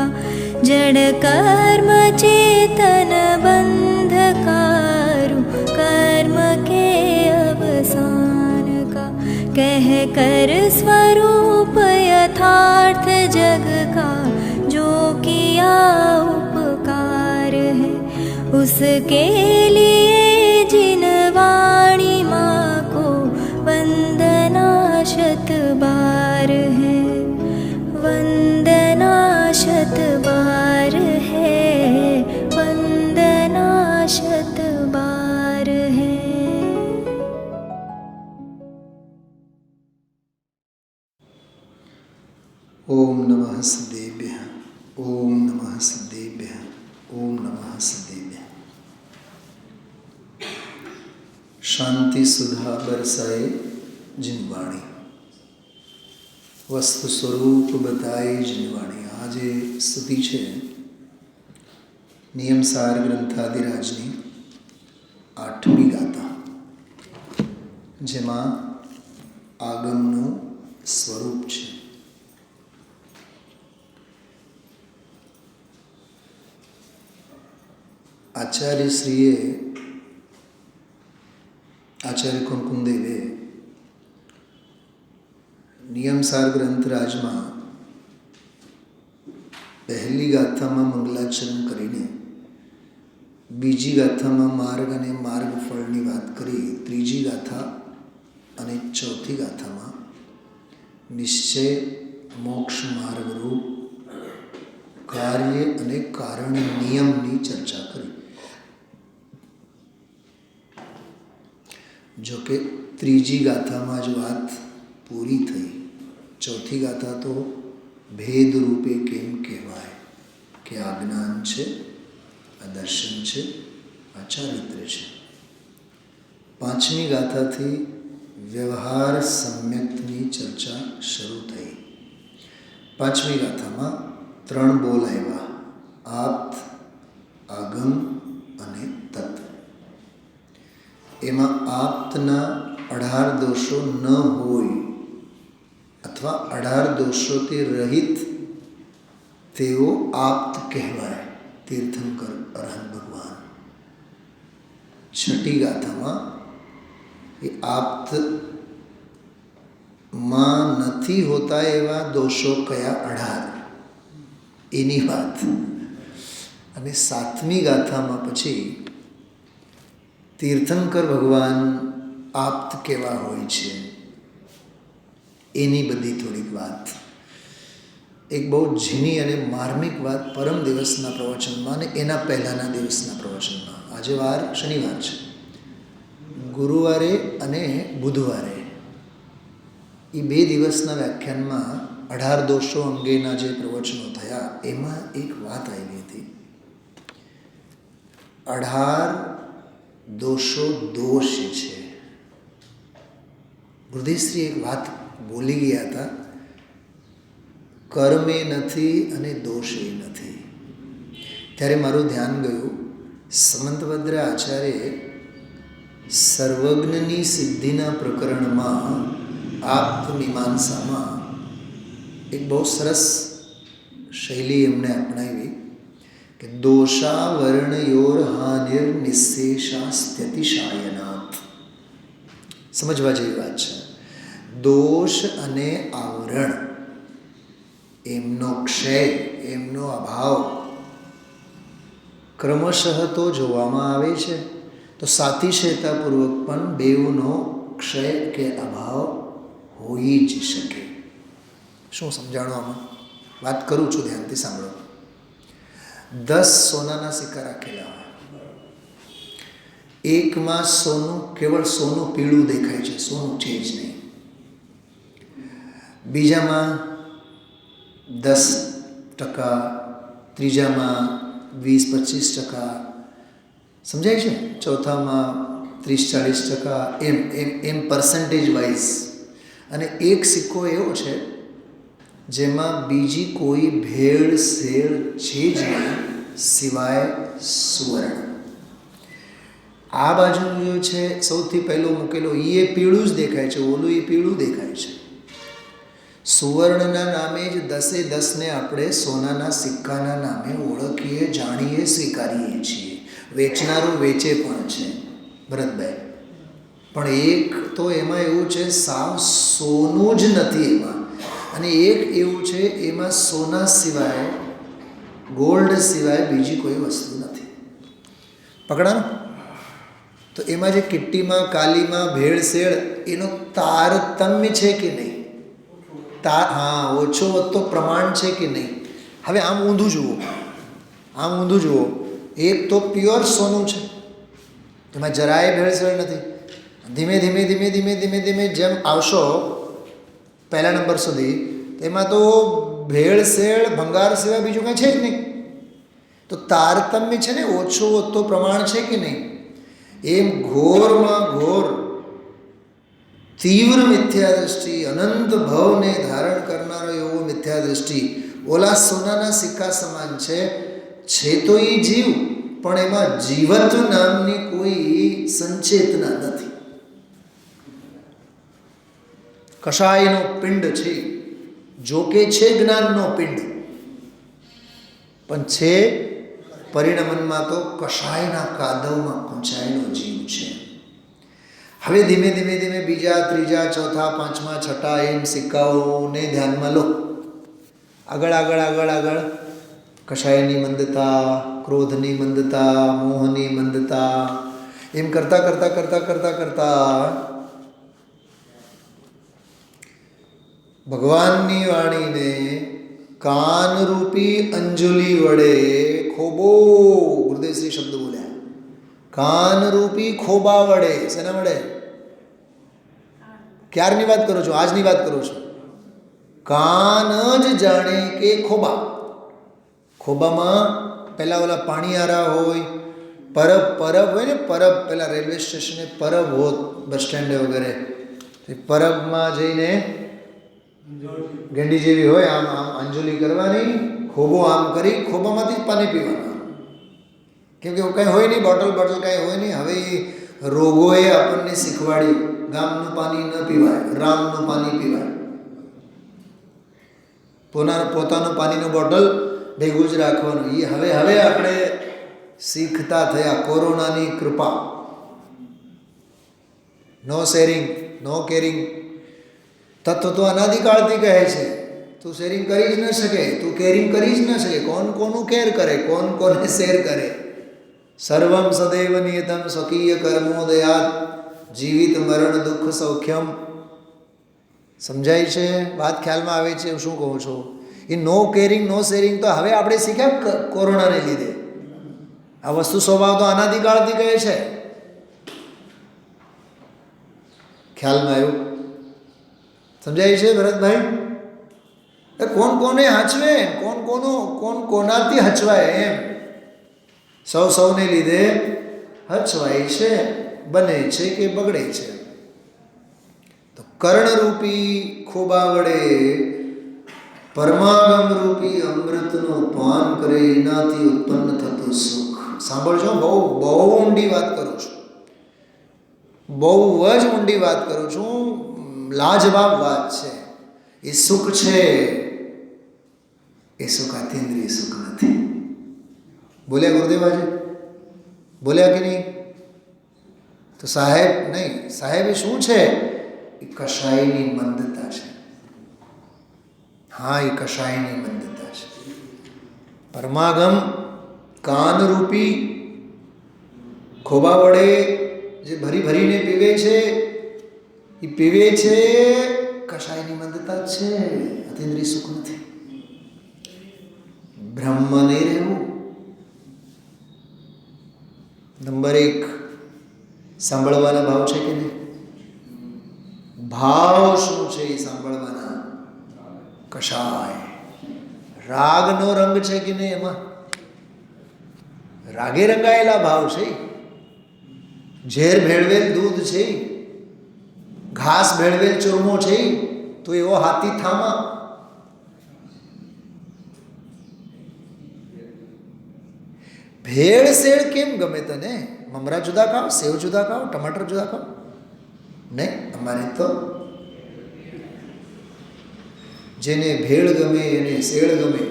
का जड़ कर्म चेतन बंधकारु कर्म के अवसान का कह कर स्वरूप यथार्थ जग का जो किया उपकार है उसके लिए जिन वाणी माँ को वंदना शत बार है वंदना शत बार है वंदना शत बार है। ओम नमः सिद्धेभ्यः ओम नमः सिद्धेभ्यः ओम नमः सिद्धेभ्यः। शांति सुधा बरसाए जिनवाणी वस्तु स्वरूप बताए जिनवाणी। આજે સ્તુતિ છે નિયમસાર ગ્રંથાદિરાજની 8મી ગાથા, જેમાં આગમનું સ્વરૂપ છે. આચાર્યશ્રીએ આચાર્ય કુમકુમદેવે નિયમસાર ગ્રંથરાજમાં પહેલી ગાથામાં મંગલાચરણ કરીને બીજી ગાથામાં માર્ગ અને માર્ગફળની વાત કરી, ત્રીજી ગાથા અને ચોથી ગાથામાં નિશ્ચય મોક્ષ માર્ગરૂપ કાર્ય અને કારણ નિયમની ચર્ચા કરી. જો કે ત્રીજી ગાથામાં જ વાત પૂરી થઈ. ચોથી ગાથા તો ભેદ રૂપે કેમ કહેવાય કે આ જ્ઞાન છે, આ દર્શન છે, આ ચારિત્ર્ય છે. 5મી ગાથાથી વ્યવહાર સમ્યકની ચર્ચા શરૂ થઈ. 5મી ગાથામાં 3 બોલ આવ્યા: આપ્ત, આગમ અને તત્વ. એમાં આપ્તના 18 દોષો ન હોય અથવા 18 દોષોથી રહિત તેઓ આપ્ત કહેવાય, તીર્થંકર અરહંત ભગવાન. 6ઠી ગાથામાં એ આપ્તમાં નથી હોતા એવા દોષો કયા 18 એની વાત. અને 7મી ગાથામાં પછી તીર્થંકર ભગવાન આપ્ત કેવા હોય છે એની બધી થોડીક વાત. એક બહુ ઝીણી અને માર્મિક વાત પરમ દિવસના પ્રવચનમાં અને એના પહેલાંના દિવસના પ્રવચનમાં. આજે વાર શનિવાર છે. ગુરુવારે અને બુધવારે એ 2 દિવસના વ્યાખ્યાનમાં 18 દોષો અંગેના જે પ્રવચનો થયા એમાં એક વાત આવી હતી. 18 દોષો દોષ છે. ગુરુદેવશ્રી એક વાત બોલી ગયા હતા, કર્મે નથી અને દોષે નથી. ત્યારે મારું ધ્યાન ગયું, સમંતભદ્ર આચાર્યે સર્વજ્ઞની સિદ્ધિના પ્રકરણમાં આપ્ત મીમાંસામાં એક બહુ સરસ શૈલી એમણે અપનાવી કે દોષાવર્ણયોર હાનિર નિશેષાસ્ત્યતિશાયનાથ. સમજવા જેવી વાત છે. દોષ અને આવરણ, એમનો ક્ષય, એમનો અભાવ ક્રમશઃ તો જોવામાં આવે છે, તો સાતિશયતાપૂર્વક પણ બેઉનો ક્ષય કે અભાવ હોઈ જ શકે. શું સમજાણું આમાં? વાત કરું છું, ધ્યાનથી સાંભળો. 10 સોનાના સિક્કા રાખેલા હોય, એકમાં સોનું, કેવળ સોનું પીળું દેખાય છે, સોનું છે જ નહીં. બીજામાં 10%, ત્રીજામાં 20-25%, સમજાય છે? ચોથામાં 30-40%, એમ પર્સન્ટેજ વાઇઝ. અને એક સિક્કો એવો છે જેમાં બીજી કોઈ ભેળસેળ છે જ નહીં સિવાય સુવર્ણ. આ બાજુનું જે છે સૌથી પહેલો મૂકેલો એ પીળું જ દેખાય છે, ઓલું એ પીળું દેખાય છે. સુવર્ણના નામે જ 10-10ને આપણે સોનાના સિક્કાના નામે ઓળખીએ, જાણીએ, સ્વીકારીએ છીએ. વેચનારું વેચે પણ છે ભરતભાઈ, પણ એક તો એમાં એવું છે સાવ સોનું જ નથી એમાં, અને એક એવું છે એમાં સોના સિવાય, ગોલ્ડ સિવાય બીજી કોઈ વસ્તુ નથી. પકડાનું? તો એમાં જે કિટ્ટીમાં, કાલીમાં ભેળસેળ એનો તારતમ્ય છે કે નહીં? હા, ઓછો વધતો પ્રમાણ છે કે નહીં? હવે આમ ઊંધું જુઓ, આમ ઊંધું જુઓ. એક તો પ્યોર સોનું છે, એમાં જરાય ભેળસેળ નથી. ધીમે ધીમે ધીમે ધીમે ધીમે ધીમે જેમ આવશો પહેલા નંબર સુધી, તેમાં તો ભેળસેળ ભંગાર સિવાય બીજું કંઈ છે જ નહીં. તો તારતમ્ય છે ને, ઓછો વધતો પ્રમાણ છે કે નહીં? એમ ઘોરમાં ઘોર તીવ્ર મિથ્યા દ્રષ્ટિ, અનંત ભવને ધારણ કરનારો એવો મિથ્યા દ્રષ્ટિ ઓલા સોનાના સિક્કા સમાન છે. છે તો એ જીવ, પણ એમાં જીવત્વ નામની કોઈ સંચેતના નથી. કષાયનો પિંડ છે, જોકે છે જ્ઞાનનો પિંડ, પણ છે પરિણમનમાં તો કષાયના કાદવમાં પહોંચાયેલો જીવ છે. હવે ધીમે ધીમે ધીમે બીજા, ત્રીજા, ચોથા, પાંચમા, છઠ્ઠા એમ સિક્કાઓને ધ્યાનમાં લો. આગળ આગળ આગળ આગળ કષાયની મંદતા, ક્રોધની મંદતા, મોહની મંદતા, એમ કરતા કરતા કરતા કરતા કરતા ભગવાનની વાણીને કાનરૂપી અંજલિ વડે ખોબો, ગુરુદેવશ્રી શબ્દ બોલ્યા, કાનરૂપી ખોબા વડે. શેના વડે? ક્યારની વાત કરું છું? આજની વાત કરું છું. કાન જ જાણે કે ખોબા. ખોબામાં પહેલાં ઓલા પાણીયારા હોય, પરબ હોય ને, પરબ પેલા રેલવે સ્ટેશને પરબ હોત, બસ સ્ટેન્ડે વગેરે, પરબમાં જઈને ગેંડી જેવી હોય, આમ આમ અંજલિ કરવાની, ખોબો આમ કરી ખોબામાંથી જ પાણી પીવાનું. કેમ કે એવું કંઈ હોય નહીં, બોટલ કાંઈ હોય નહીં. હવે રોગોએ આપણને શીખવાડ્યું, ગામનું પાણી ન પીવાય, રામનું પાણી પીવાય. પોતાનું પાણીનું બોટલ ભેગું જ રાખવાનું. એ હવે આપણે શીખતા થયા. કોરોનાની કૃપા. નો શેરિંગ, નો કેરિંગ. તત્વ તો અનાદિકાળથી કહે છે, તું શેરિંગ કરી જ ન શકે, તું કેરિંગ કરી જ ન શકે. કોણ કોનું કેર કરે, કોણ કોને શેર કરે? સર્વમ સદૈવ નિયતમ સ્વકીય કર્મોદયાત જીવિત મરણ દુઃખ સૌખ્યમ. સમજાય છે? વાત ખ્યાલમાં આવે છે શું કહું છું? એ નો કેરિંગ, નો શેરિંગ તો હવે આપણે શીખ્યા કોરોનાને લીધે. આ વસ્તુ સ્વભાવ તો અનાદિકાળથી કહે છે. ખ્યાલમાં આવ્યું? સમજાય છે ભરતભાઈ? કોણ કોને હચવે, કોણ કોનાથી હચવાય, એમ સૌને લીધે હચવાય છે, બને છે કે બગડે છે. તો કર્ણરૂપી ખોબા વડે પરમાગમ રૂપી અમૃતનું પાન કરે, એનાથી ઉત્પન્ન થતું સુખ. સાંભળજો, બહુ ઊંડી વાત કરું છું, બહુ જ ઊંડી વાત કરું છું. લાજવાબ વાત છે. એ સુખ છે, એ સુખ અતિન્દ્રિય સુખ નથી. બોલ્યા ગુરુદેવ આજે? બોલ્યા કે નહીં? તો સાહેબ નહીં, સાહેબ એ શું છે? એ કષાયની મંદતા છે. હા, એ કષાયની મંદતા છે. પરમાગમ કાનરૂપી ખોબા વડે જે ભરીને પીવે છે, એ પીવે છે કષાયની મંદતા છે, અતિન્દ્રિય સુખ નથી. બ્રહ્મ નહીં રહેવું. નંબર 1 સાંભળવાના ભાવ છે કે નહીં? ભાવ શું છે એ સાંભળવાના? કષાય. રાગનો રંગ છે કે નહીં? એમાં રાગે રંગાયેલા ભાવ છે. ઝેર ભેળવેલ દૂધ છે, ઘાસ ભેળવેલ ચૂરમો છે, તો એવો હાથી થામા. ભેળસેળ કેમ ગમે તને? મમરા જુદા ખાઓ, સેવ જુદા ખાઓ, ટમાટર જુદા ખાઓ? નહીં, અમારે તો જેને ભેળ ગમે એને શેળ ગમે,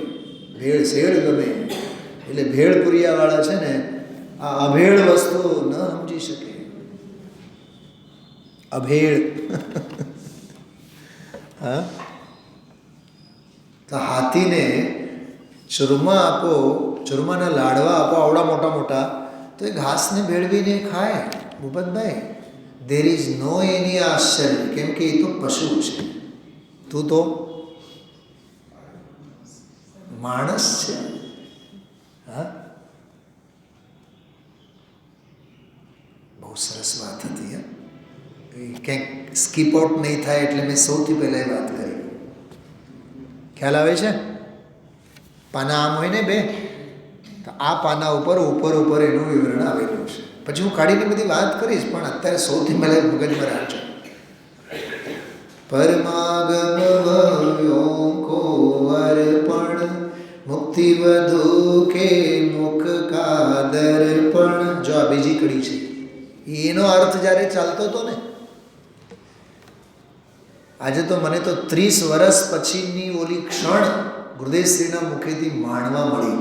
ભેળ શેળ ગમે. એટલે ભેળપુરિયાવાળા છે ને આ અભેળ વસ્તુ ન સમજી શકે. અભેળ હા, તો હાથીને ચૂરમા આપો, ચૂરમાના લાડવા આપો આવડા મોટા મોટા, તો એ ઘાસને ભેળવીને ખાય. ભૂપતભાઈ, દેર ઇઝ નો એની આશ્ચર્ય, કેમ કે એ તો પશુ છે, તું તો માણસ છે. હા, બહુ સરસ વાત હતી. ક્યાંક સ્કીપ આઉટ નહીં થાય એટલે મેં સૌથી પહેલાં એ વાત કરી. ખ્યાલ આવે છે? પાના આમ હોય ને બે, તો આ પાના ઉપર એનું વિવરણ આવેલું છે. પછી હું કાઢીને બધી વાત કરીશ, પણ અત્યારે સૌથી પહેલાં મગજમાં રાખજો. પરમાગમ કો અર્પણ મુક્તિ વધુ કે મુખ કા દર્પણ. જો આ બીજી કડી છે, એનો અર્થ જ્યારે ચાલતો હતો ને, આજે તો મને તો 30 વર્ષ પછીની ઓલી ક્ષણ ગુરુદેવશ્રીના મુખેથી માણવા મળી.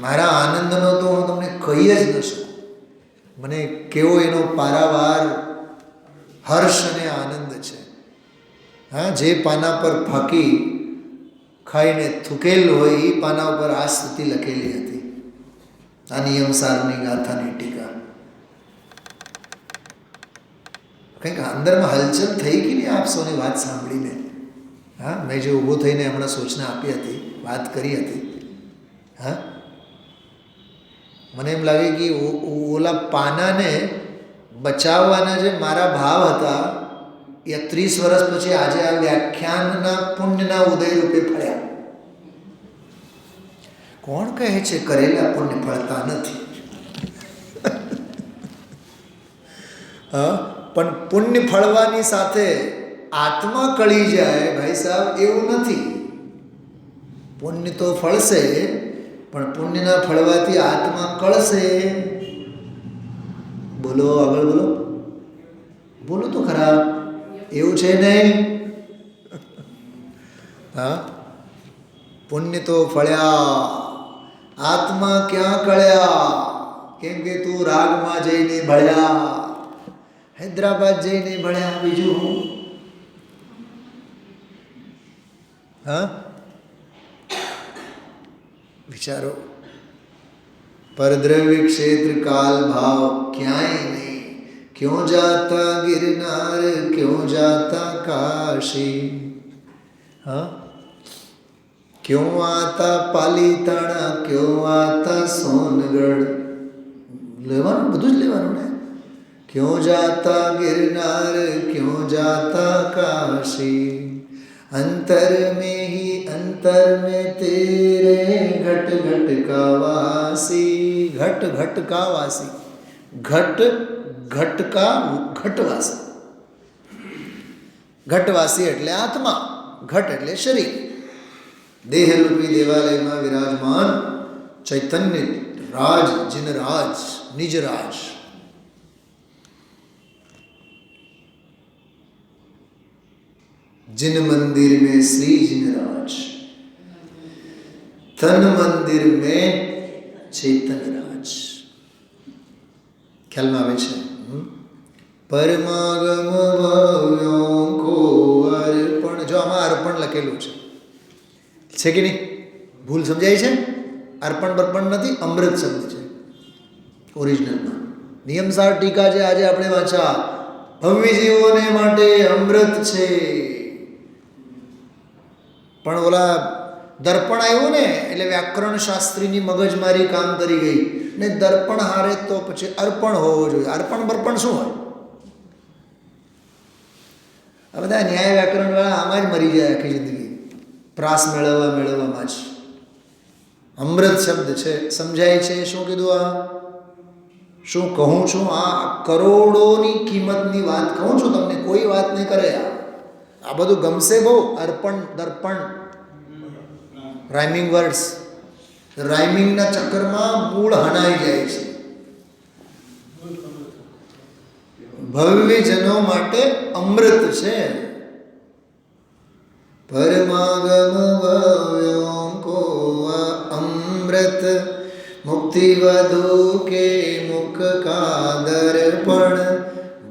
મારા આનંદનો તો હું તમને કહી જ ન શકું. મને કેવો એનો પારાવાર હર્ષ અને આનંદ છે. હા, જે પાના પર ફાંકી ખાઈને થૂકેલ હોય એ પાના ઉપર આ સ્તુતિ લખેલી હતી, આ નિયમસારની ગાથાની ટીકા. કંઈક અંદરમાં હલચલ થઈ ગઈ ને આપ સૌની વાત સાંભળીને. હા, મેં જે ઊભો થઈને હમણાં સૂચના આપી હતી, વાત કરી હતી. હા, મને એમ લાગે કે ઓલા પાનાને બચાવવાના જે મારા ભાવ હતા એ 30 વર્ષ પછી આજે આ વ્યાખ્યાનના પુણ્યના ઉદય રૂપે ફળ્યા. કોણ કહે છે કરેલા પુણ્ય ફળતા નથી? હા, પણ પુણ્ય ફળવાની સાથે આત્મા કળી જાય ભાઈ સાહેબ, એવું નથી. પુણ્ય તો ફળશે, પણ પુણ્યના ફળવાથી આત્મા કળશે. બોલો, આગળ બોલો, બોલો તો ખરા. એવું છે નહીં? હા, પુણ્ય તો ફળ્યા, આત્મા ક્યાં કળ્યા? કેમ કે તું રાગમાં જઈને ભળ્યા, હૈદરાબાદ જઈને ભળ્યા, બીજું હું. હા, વિચારો. પરદ્રવ્ય ક્ષેત્ર કાલ ભાવ ક્યાંય નહીં, ક્यों जाता गिरनार, क्यों जाता काशी. हाँ, क्यों आता पालीताना, क्यों आता सोनगढ़. લેવાનું બધું જ લેવાનું ને. क्यों जाता गिरनार, क्यों जाता काशी. अंतर में तेरे घट घट का वासी. घट घट का वासी, घट ઘટકા ઘટવાસી. ઘટવાસી એટલે આત્મા, ઘટ એટલે શરીર. દેહરૂપી દેવાલયમાં વિરાજમાન ચૈતન્ય રાજ, જિનરાજ, નિજરાજ. जिन मंदिर में श्री जिनराज, तन मंदिर में चैतन्य राज. ખ્યાલમાં આવે છે? પરમાગમ ભવ્યો કો અર્પણ. જો આમાં અર્પણ લખેલું છે કે નહીં? ભૂલ સમજાય છે? અર્પણ બર્પણ નથી, અમૃત શબ્દ છે ઓરિજિનલમાં. નિયમસાર ટીકા છે આજે આપણે વાંચા. ભવ્ય જીવોને માટે અમૃત છે. પણ ઓલા દર્પણ આવ્યું ને એટલે વ્યાકરણ શાસ્ત્રીની મગજમારી કામ કરી ગઈ ને. દર્પણ હારે તો પછી અર્પણ હોવો જોઈએ. અર્પણ બર્પણ શું હોય? આ બધા ન્યાય વ્યાકરણ વાળા આમાં જ મરી જાય આખી જિંદગી, પ્રાસ મેળવવામાં જ. અમૃત શબ્દ છે, સમજાય છે શું કીધું? આ શું કહું છું? આ કરોડોની કિંમતની વાત કહું છું તમને, કોઈ વાત નહીં કરે. આ બધું ગમશે બહુ. અર્પણ, દર્પણ, રાઇમિંગ વર્ડ્સ. રાઇમિંગના ચક્કરમાં મૂળ હણાઈ જાય છે. ભવ્યજનો માટે અમૃત છે. પરમાગમ ભવ્યોંકો અમૃત મુક્તિ વધુ કે મુખ કા દર્પણ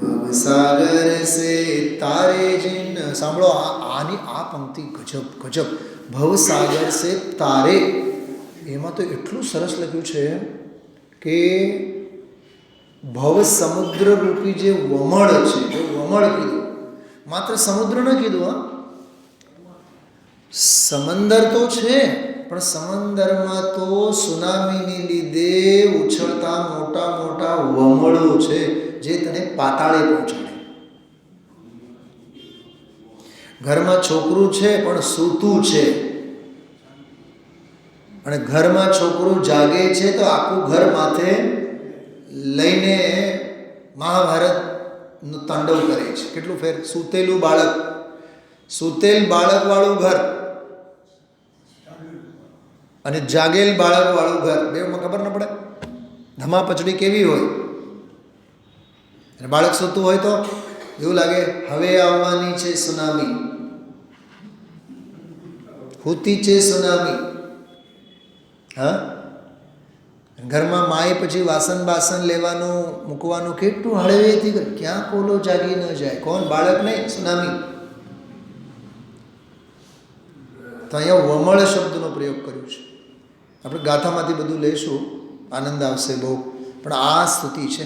ભવસાગર સે તારે જિન. સાંભળો, આની આ પંક્તિ ગજબ ગજબ. ભવસાગર સે તારે, એમાં તો એટલું સરસ લખ્યું છે કે ભવ સમુદ્ર રૂપી જે વમળ છે, એ વમળ કીધું, માત્ર સમુદ્ર ન કીધું. હા, સમંદર તો છે, પણ સમંદરમાં તો સુનામીની લીધે ઉછળતા મોટા મોટા વમળો છે જે તને પાતાળે પહોંચાડે. ઘરમાં છોકરું છે પણ સૂતું છે, અને ઘરમાં છોકરું જાગે છે તો આખું ઘર માથે લઈને મહાભારતનું તાંડવ કરે છે. કેટલું ફેર. સૂતેલું બાળક, સૂતેલ બાળકવાળું ઘર અને જાગેલ બાળકવાળું ઘર, બેમાં ખબર ન પડે ધમાપચડી કેવી હોય. અને બાળક સૂતું હોય તો એવું લાગે હવે આવવાની છે સુનામી, હોતી છે સુનામી. હા, ઘરમાં માય પછી વાસણ બાસણ લેવાનું મૂકવાનું કેટલું હળવેથી, ક્યાં કોલો જાગી ન જાય. કોણ? બાળક નહીં, સુનામી. તો અહીંયા વમળ શબ્દનો પ્રયોગ કર્યો છે. આપણે ગાથામાંથી બધું લઈશું, આનંદ આવશે બહુ, પણ આ સ્તુતિ છે,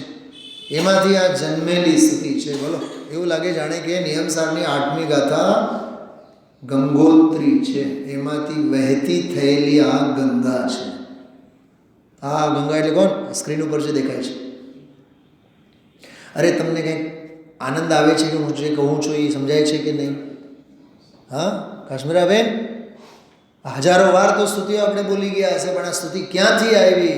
એમાંથી આ જન્મેલી સ્તુતિ છે. બોલો, એવું લાગે જાણે કે નિયમસારની 8મી ગાથા ગંગોત્રી છે, એમાંથી વહેતી થયેલી આ ગંગા છે. આ ગંગા એટલે કોણ? સ્ક્રીન ઉપર જે દેખાય છે. અરે, તમને કંઈક આનંદ આવે છે કે હું જે કહું છું એ સમજાય છે કે નહીં? હા, કાશ્મીરાબેન, હજારો વાર તો સ્તુતિઓ આપણે બોલી ગયા હશે, પણ આ સ્તુતિ ક્યાંથી આવી?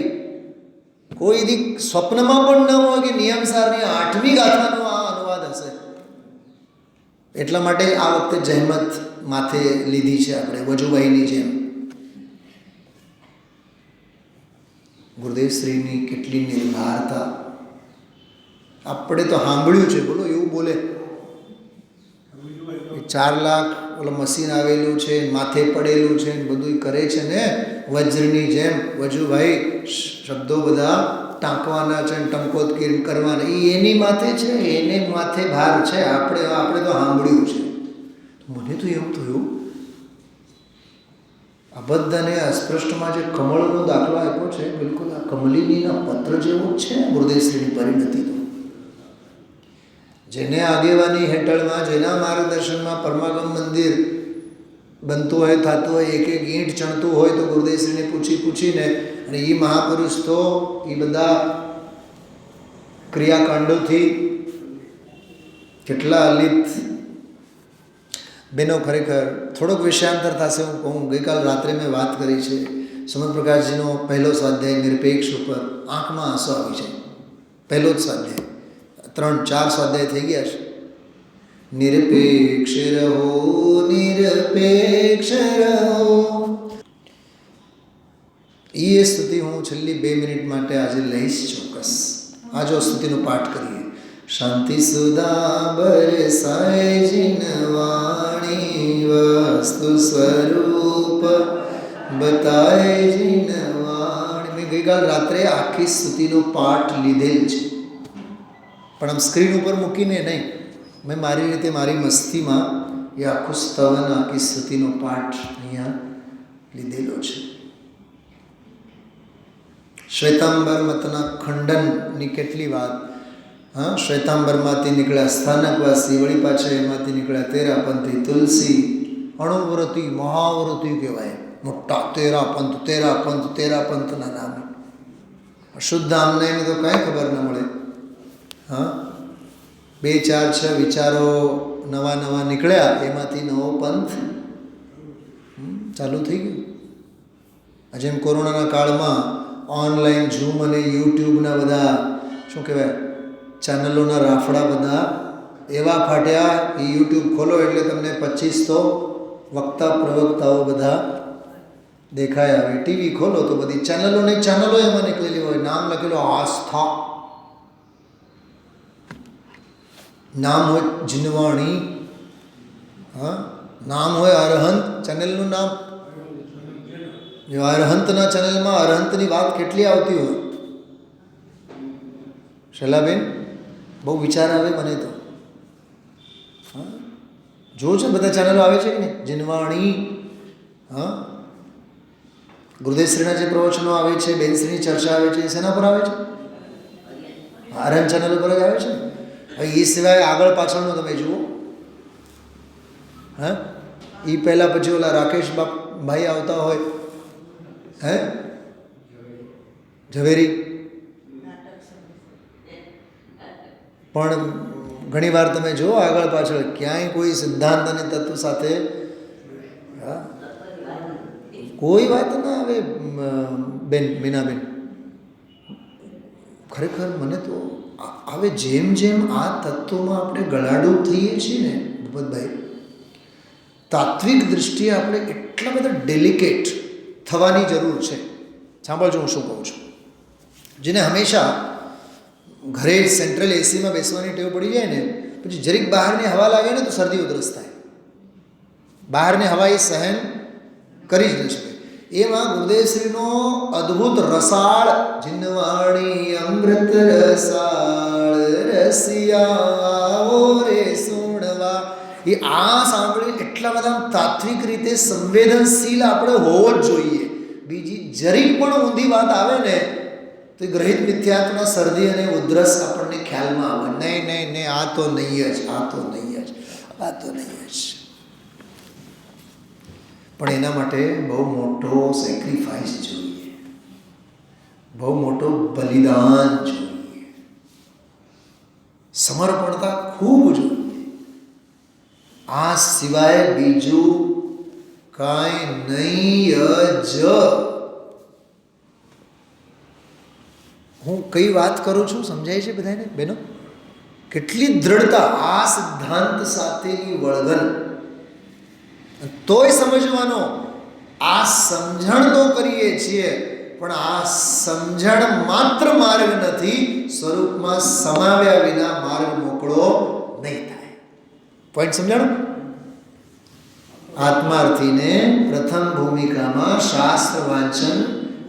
કોઈ દી સ્વપ્નમાં પણ ન હોય કે નિયમસારની 8મી ગાથાનો આ અનુવાદ હશે. એટલા માટે આ વખતે જહેમત માથે લીધી છે આપણે, વજુભાઈની જેમ. ગુરુદેવ શ્રીની કેટલી નિર્ધારતા. આપણે તો સાંભળ્યું છે, બોલો, એવું બોલે 4 લાખ ઓલો મશીન આવેલું છે, માથે પડેલું છે, બધું કરે છે ને વજ્રની જેમ. વજુભાઈ શબ્દો બધા ટાંકવાના છે, ટંકોતકીર કરવાના, એ એની માથે છે, એને માથે ભાર છે. આપણે તો સાંભળ્યું છે. મને તો એમ થયું, અબદ્ધ અને અસ્પૃષ્ટમાં જે કમળનો દાખલો આપ્યો છે, બિલકુલ આ કમલિનીના પત્ર જેવું જ છે ગુરુદેવશ્રીની પરિણતિ. તો જેને આગેવાની હેઠળમાં, જેના માર્ગદર્શનમાં પરમાગમ મંદિર બનતું હોય, થતું હોય, એક એક ઈંટ ચણતું હોય, તો ગુરુદેવશ્રીને પૂછીને, અને એ મહાપુરુષ તો એ બધા ક્રિયાકાંડોથી કેટલા અલિપ્ત. બેનો, ખરેખર થોડોક વિષયાંતર થશે. હું કહું, ગઈકાલ રાત્રે મેં વાત કરી છે સુમન પ્રકાશજીનો પહેલો સ્વાધ્યાય નિરપેક્ષ ઉપર, આંખમાં આંસુ આવી જાય. પહેલો જ સ્વાધ્યાય, 3-4 સ્વાધ્યાય થઈ ગયા છે. નિરપેક્ષ રહો, નિરપેક્ષ રહો. એ સ્તુતિ હું છેલ્લી 2 મિનિટ માટે આજે લઈશ ચોક્કસ. આ જો સ્તુતિનો પાઠ કરીએ. શાંતિ સુધા બરસાય જીનવાણી, વસ્તુ સ્વરૂપ બતાય જીનવાણી. મેં ગઈકાલ રાત્રે આખી સ્તુતિનો પાઠ લીધેલ છે, પણ આમ સ્ક્રીન ઉપર મૂકીને નહીં, મેં મારી રીતે મારી મસ્તીમાં એ આખું સ્તવન, આખી સ્તુતિનો પાઠ અહીંયા લીધેલો છે. શ્વેતાંબર મતના ખંડનની કેટલી વાત. હા, શ્વેતાંબરમાંથી નીકળ્યા સ્થાનકવાસી, વળી પાછા એમાંથી નીકળ્યા તેરાપંથી, તુલસી, અણુવ્રતી, મહાવ્રતી કહેવાય, મોટા તેરાપંથના નામે. શુદ્ધ આમનાઈને તો કાંઈ ખબર ન મળે. હા, 2-4-6 વિચારો નવા નીકળ્યા, એમાંથી નવો પંથ ચાલુ થઈ ગયો. જેમ કોરોનાના કાળમાં ઓનલાઈન ઝૂમ અને યુટ્યુબના બધા શું કહેવાય ચેનલોના રાફડા બધા એવા ફાટ્યા. એ યુટ્યુબ ખોલો એટલે તમને 25 તો વક્તા પ્રવક્તાઓ બધા દેખાય આવે. ટીવી ખોલો તો બધી ચેનલો એમાં નીકળેલી હોય, નામ લખેલો આસ્થા, નામ હોય જીનવાણી, હા, નામ હોય અરહંત, ચેનલનું નામ. જો અરહંતના ચેનલમાં અરહંતની વાત કેટલી આવતી હોય. શૈલાબેન, બહુ વિચાર આવે મને તો. હા, જો છે બધા ચેનલો આવે છે કે નહીં? જીનવાણી, હા, ગુરુદેવશ્રીના જે પ્રવચનો આવે છે, બેનશ્રીની ચર્ચા આવે છે, એ શેના પર આવે છે? અરહંત ચેનલ ઉપર જ આવે છે. હવે એ સિવાય આગળ પાછળનું તમે જુઓ. હા, એ પહેલાં પછી ઓલા રાકેશ ભાઈ આવતા હોય, હે, ઝવેરી. પણ ઘણી વાર તમે જુઓ આગળ પાછળ ક્યાંય કોઈ સિદ્ધાંત અને તત્વ સાથે કોઈ વાત ના આવે. બેન મીનાબેન, ખરેખર મને તો હવે જેમ જેમ આ તત્વોમાં આપણે ગળાડૂબ થઈએ છીએ ને ભૂપતભાઈ, તાત્વિક દૃષ્ટિએ આપણે એટલા બધા ડેલિકેટ થવાની જરૂર છે. સાંભળજો હું શું કહું છું. જેને હંમેશા ઘરે સેન્ટ્રલ એસીમાં બેસવાની ટેવ પડી જાય ને, પછી જરીક બહારની હવા લાગે ને તો શરદી ઉધરસ થાય. બહારની હવા એ સહન કરી જ ન શકે. એમાં ગુરુદેવશ્રીનો અદ્ભુત રસાળ જીનવાણી અમૃત રસાળ રસિયાઓ રે સુણવા, એ આ સાંભળી એટલા બધા તાત્વિક રીતે સંવેદનશીલ આપણે હોવો જ જોઈએ. બીજી જરીક પણ ઊંધી વાત આવે ને તો એ ગ્રહિત મિથ્યાત્વના શરદી અને ઉધરસ આપણને ખ્યાલમાં આવે. નહીં નહીં નહીં, આ તો નહીં જ, આ તો નહીં જ, આ તો નહીં જ. પણ એના માટે બહુ મોટો સેક્રિફાઈસ જોઈએ, બહુ મોટો બલિદાન જોઈએ, સમર્પણતા ખૂબ જોઈએ. આ સિવાય બીજું કાંઈ નહીં જ. હું કઈ વાત કરું છું સમજાય છે બધાને બેનો? કેટલી દ્રઢતા આ સિદ્ધાંત સાથેની વળગન. તોય સમજવાનો, આ સમજણ તો કરીએ છીએ પણ આ સમજણ માત્ર માર્ગ નથી, સ્વરૂપમાં સમાવ્યા વિના માર્ગ મોકળો નહીં થાય. પોઈન્ટ સમજાણું? આત્માર્થીને પ્રથમ ભૂમિકામાં શાસ્ત્ર વાંચન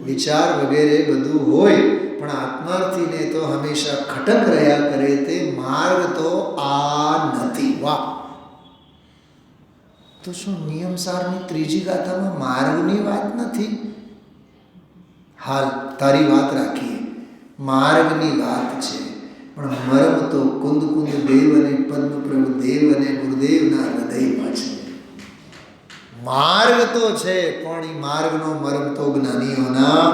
વિચાર વગેરે બધું હોય, પણ આત્માર્થીને તો હંમેશા ખટક રહ્યા કરે તે માર્ગ તો આ નથી. વાહ! તો શું નિયમસારની ત્રીજી ગાથામાં માર્ગની વાત નથી? હાલ તારી વાત રાખીએ, માર્ગની વાત છે, પણ મરમ તો કુંદ કુંદ દેવ અને પદ્મપ્રભુ દેવ અને ગુરુદેવના હૃદયમાં છે. માર્ગ તો છે, પણ એ માર્ગનો મરમ તો જ્ઞાનીઓના.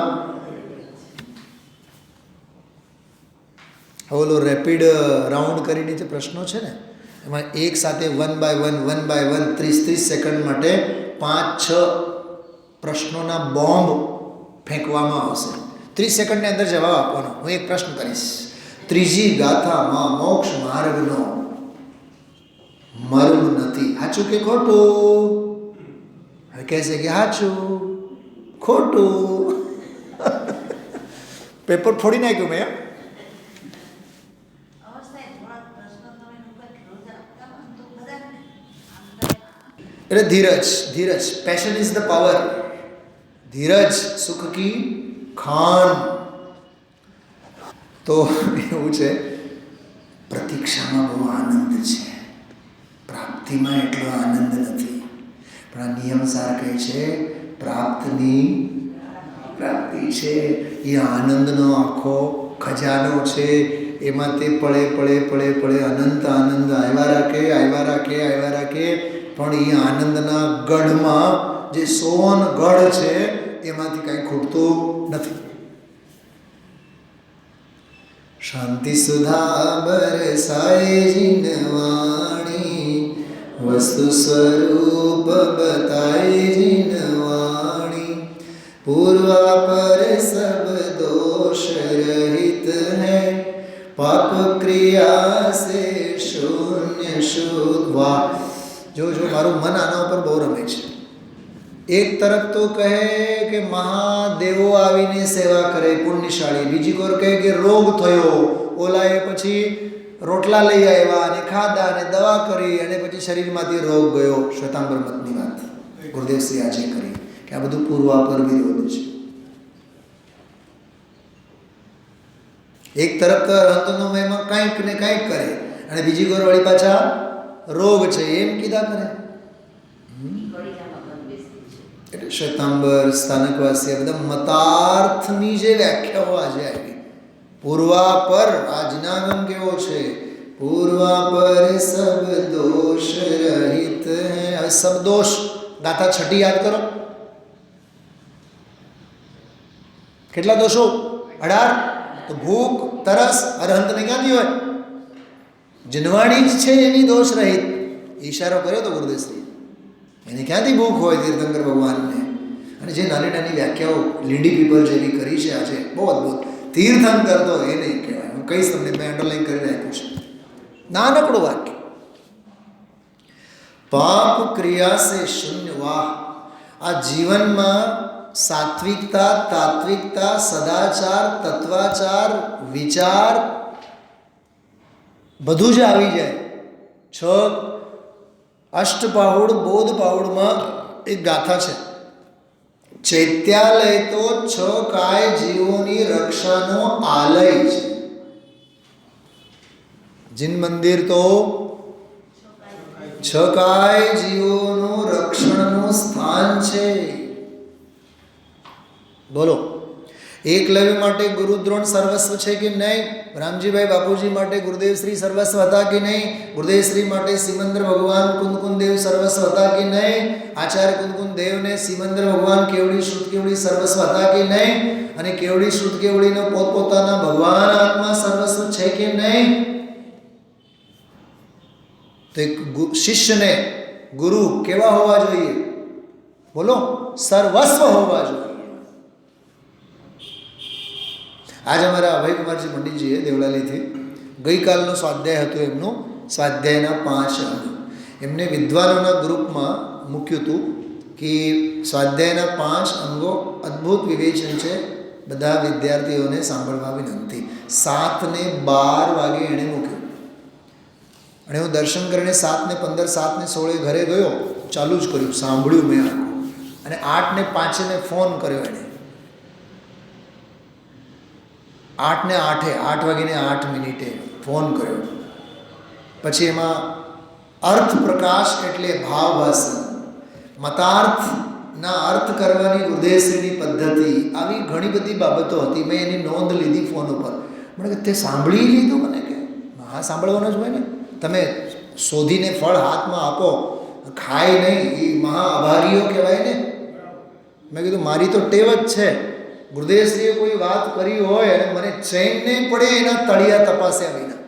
ઓલો રેપિડ રાઉન્ડ કરીને જે પ્રશ્નો છે ને, એમાં એક સાથે 1 by 1 30 સેકન્ડ માટે 5-6 પ્રશ્નોના બોમ્બ ફેંકવામાં આવશે. 30 સેકન્ડની અંદર જવાબ આપવાનો. હું એક પ્રશ્ન કરીશ. ત્રીજી ગાથામાં મોક્ષ માર્ગનો મર્મ નથી. સાચું કે ખોટું? હવે કહેશે કે સાચું, ખોટું. પેપર ફોડી નાખ્યું મેં. એટલે ધીરજ, પેશન ઇઝ ધ પાવર. ધીરજ સુખ કી ખાન. તો એવું છે, પ્રતીક્ષામાં બહુ આનંદ છે, પ્રાપ્તિમાં એટલો આનંદ નથી. પણ આ નિયમસાર કહે છે પ્રાપ્તિ છે એ આનંદનો આખો ખજાનો છે. એમાં તે પળે અનંત આનંદ આવ્યા રાખે. પણ એ આનંદના ગઢમાં જે સોન ગઢ છે એમાંથી કાંઈ ખૂટતું નથી. શાંતિ સુધા બરસાય જીનવાણી, વસ્તુ સ્વરૂપ બતાય જીનવાણી, પૂર્વા પર સબ દોષ રહિત હૈ, પાપ ક્રિયા સે શૂન્ય શુદ્ધ. વાહ! જો મારું મન આના ઉપર બહુ રમે છે. એક તરફ તો કહે કે મહાદેવો આવીને સેવા કરે પુણ્યશાળી, બીજી કોર કહે કે રોગ થયો, ઓલાએ પછી રોટલા લઈ આવ્યા અને ખાધા અને દવા કરી અને પછી શરીરમાંથી રોગ ગયો. શ્વેતાંબર મતની વાત ગુરુદેવશ્રી આજે કરી કે આ બધું પૂર્વાપર વિરોધ છે. એક તરફ તો અરહંતનો મહિમા કંઈક ને કંઈક કરે અને બીજી કોર વળી પાછા રોગ છે એમ કીધા કરે. એટલે શ્વેતાંબર સ્થાનકવાસી બધા મતાર્થની જે વ્યાખ્યાઓ આજે આવી. પૂર્વાપર આ જનાગમ કેવો છે? પૂર્વાપર સબ દોષ રહિત હૈ. સબ દોષ ગાથા છઠ્ઠી યાદ કરો. કેટલા દોષો? 18. તો ભૂખ તરસ અરહંતને ક્યાંથી હોય? જનવાણી જ છે એની દોષ રહિત. ઈશારો કર્યો તો ગુરુદેવશ્રી. એને ક્યાંથી ભૂખ હોય તીર્થંકર ભગવાનને? અને જે નાની નાની વ્યાખ્યાઓ લીડી પીપલ જેવી કરી છે આજે, બહુ અદભુત. તીર્થંકર તો એ નહીં કહેવાય. હું કહીશ તમને, મેં અંડરલાઈન કરી રાખ્યું છે. નાનકડું વાક્ય. પાપ ક્રિયા સે શૂન્ય. વાહ! આ જીવનમાં સાત્વિકતા, તાત્વિકતા, સદાચાર, તત્વાચાર, વિચાર બધું જ આવી જાય. 6 અષ્ટપાહુડ બોધ પાહુડમાં એક ગાથા છે. ચૈત્યાલય તો 6 કાય જીવોની રક્ષાનો આલય છે. જીન મંદિર તો 6 કાય જીવોનું રક્ષણનું સ્થાન છે. બોલો, એકલવ્ય માટે ગુરુદ્રોણ સર્વસ્વ છે કે નહીં? રામજીભાઈ બાપુજી માટે ગુરુદેવશ્રી સર્વસ્વ હતા કે નહીં? ગુરુદેવશ્રી માટે સિમંદર ભગવાન કુંદકુંદ દેવ સર્વસ્વ હતા કે નહીં? આચાર્ય કુંદકુંદ દેવને સિમંદર ભગવાન કેવડી શ્રુત કેવડી સર્વસ્વ હતા કે નહીં? અને કેવડી શ્રુત કેવડીનો પોતપોતાના ભગવાન આત્મા સર્વસ્વ છે કે નહીં? તો એક શિષ્યને ગુરુ કેવા હોવા જોઈએ? બોલો, સર્વસ્વ હોવા જોઈએ. આજ અમારા અભયકુમારજી પંડિતજીએ દેવલાલીથી ગઈકાલનો સ્વાધ્યાય હતો એમનું, સ્વાધ્યાયના 5 અંગ. એમને વિદ્વાનોના ગ્રુપમાં મૂક્યું હતું કે સ્વાધ્યાયના 5 અંગો અદ્ભુત વિવેચન છે, બધા વિદ્યાર્થીઓને સાંભળવા વિનંતી. 7 ને 12 વાગે એણે મૂક્યું અને હું દર્શન કરીને 7 ને 15, 7 ને 16 ઘરે ગયો, ચાલુ જ કર્યું, સાંભળ્યું મેં આખું. અને 8 ને 5 ને ફોન કર્યો એણે. 8 ને 8, 8 વાગીને 8 મિનિટે ફોન કર્યો. પછી એમાં અર્થ પ્રકાશ એટલે ભાવભાષણ, મતાર્થના અર્થ કરવાની ગુરુદેવશ્રીની પદ્ધતિ, આવી ઘણી બધી બાબતો હતી. મેં એની નોંધ લીધી ફોન ઉપર. મને કે તે સાંભળી લીધું? મને કે હા, સાંભળવાનું જ હોય ને. તમે શોધીને ફળ હાથમાં આપો, ખાય નહીં, એ મહા આભારીઓ કહેવાય ને. મેં કીધું મારી તો ટેવ જ છે, ગુરુદેવશ્રીએ કોઈ વાત કરી હોય અને મને ચૈન નહીં પડે એના તળિયા તપાસ્યા વિના.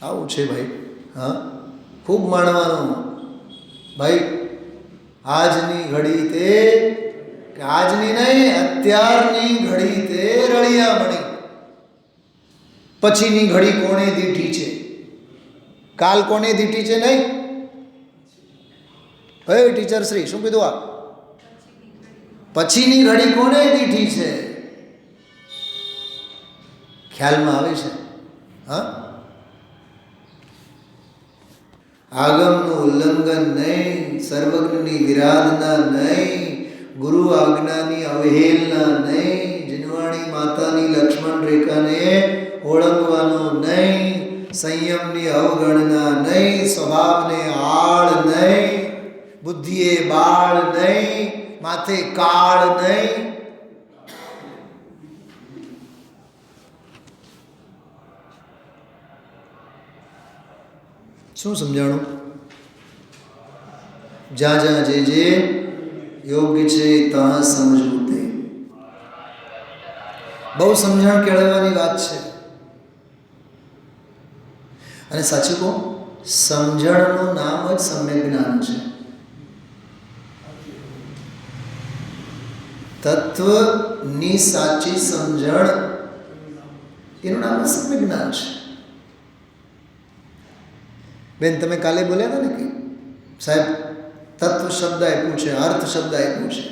આવું છે ભાઈ. હા, ખૂબ માણવાનું ભાઈ. આજની ઘડી તે, કે આજની નહીં, અત્યારની ઘડી તે રળિયા મણી. પછીની ઘડી કોણે દીઠી છે? કાલ કોને દીઠી છે? નહીં ભાઈ ટીચર શ્રી શું કીધું? આ પછીની ઘડી કોને દીઠી છે? ખ્યાલમાં આવે છે? હા, આગમનું ઉલ્લંઘન નહીં, સર્વજ્ઞની વિરાધના નહીં, ગુરુ આજ્ઞાની અવહેલના નહીં, જીનવાણી માતાની લક્ષ્મણ રેખાને ઓળંગવાનો નહીં, સંયમની અવગણના નહીં, સ્વભાવને આળ નહીં, બુદ્ધિએ બાળ નહીં, માથે કાળ નહીં. શું સમજાણું? જ્યાં જ્યાં જે યોગ્ય છે ત્યાં સમજવું. તે બહુ સમજણ કેળવવાની વાત છે. અને સાચું કહું, સમજણનું નામ જ સમ્યક જ્ઞાન છે. તત્વની સાચી સમજણ એનું નામ સમ્યક જ્ઞાન છે. બેન, તમે કાલે બોલ્યા હતા ને કે સાહેબ તત્વ શબ્દ આપ્યું છે, અર્થ શબ્દ આપ્યું છે.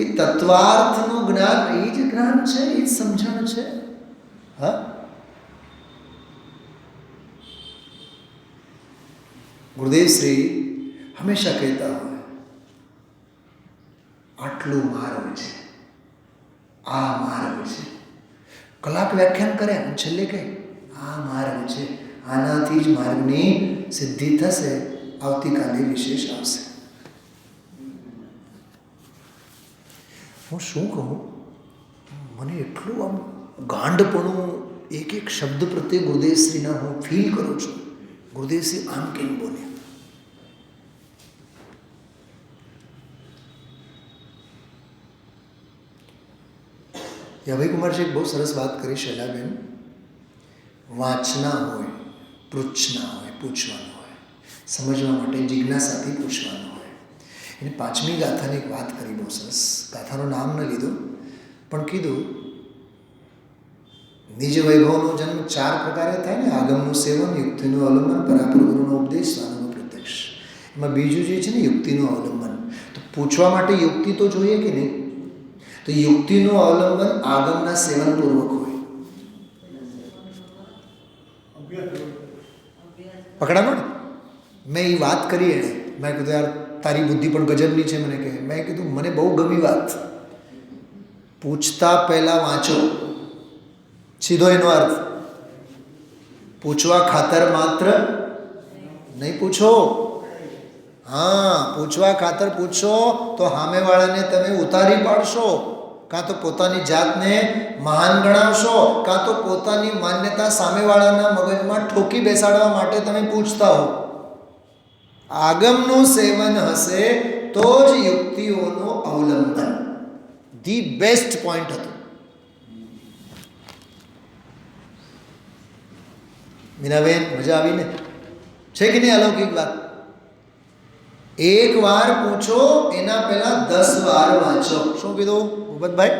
એ તત્વાર્થનું જ્ઞાન, એ જ જ્ઞાન છે, એ જ સમજણ છે. હા, ગુરુદેવ શ્રી હંમેશા કહેતા હોય આટલું માર્ગ છે, આ માર્ગ છે. કલાક વ્યાખ્યાન કરે અને છેલ્લે કહે આ માર્ગ છે, આનાથી જ માર્ગની સિદ્ધિ થશે, આવતીકાલે વિશેષ આવશે. હું શું કહું, મને એટલું આમ ગાંડપણું એક એક શબ્દ પ્રત્યે ગુરુદેવશ્રીના હું ફીલ કરું છું. ગુરુદેવશ્રી આમ કેમ બોલે? અભયકુમારજી એક બહુ સરસ વાત કરી શૈલાબેન. વાંચના હોય, પૃચ્છના હોય, પૂછવાનું હોય, સમજવા માટે જિજ્ઞાસાથી પૂછવાનું હોય. એને 5મી ગાથાની એક વાત કરી બહુ સરસ. ગાથાનું નામ ન લીધું પણ કીધું નિજ વૈભવનો જન્મ 4 પ્રકારે થાય ને, આગમનું સેવન, યુક્તિનું અવલંબન, પરાપર ગુરુનો ઉપદેશ, સ્વાનુભવ પ્રત્યક્ષ. એમાં બીજું જે છે ને યુક્તિનું અવલંબન. તો પૂછવા માટે યુક્તિ તો જોઈએ કે નહીં? તો યુક્તિનું અવલંબન આગમના સેવનપૂર્વક હોય. પકડાનો ને? મેં એ વાત કરી એણે, મેં કીધું યાર તારી બુદ્ધિ પણ ગજબની છે. મને કહે, મેં કીધું મને બહુ ગમી વાત. પૂછતા પહેલા વાંચો, સીધો એનો અર્થ. પૂછવા ખાતર માત્ર નહીં પૂછો. હા, પૂછવા ખાતર પૂછશો તો સામેવાળાને તમે ઉતારી પાડશો, કાં તો પોતાની જાતને મહાન ગણાવશો, કાં તો પોતાની માન્યતા સામેવાળાના મગજમાં ઠોકી બેસાડવા માટે તમે પૂછતા હો. આગમનું સેવન હશે તો જ યુક્તિઓનું અવલંબન. ધી બેસ્ટ પોઈન્ટ હતું. મીનાબેન મજા આવીને? છે કે નહીં અલૌકિક વાત? એક વાર પૂછો એના પહેલા 10 વાર વાંચો. શું કીધું ભૂપતભાઈ?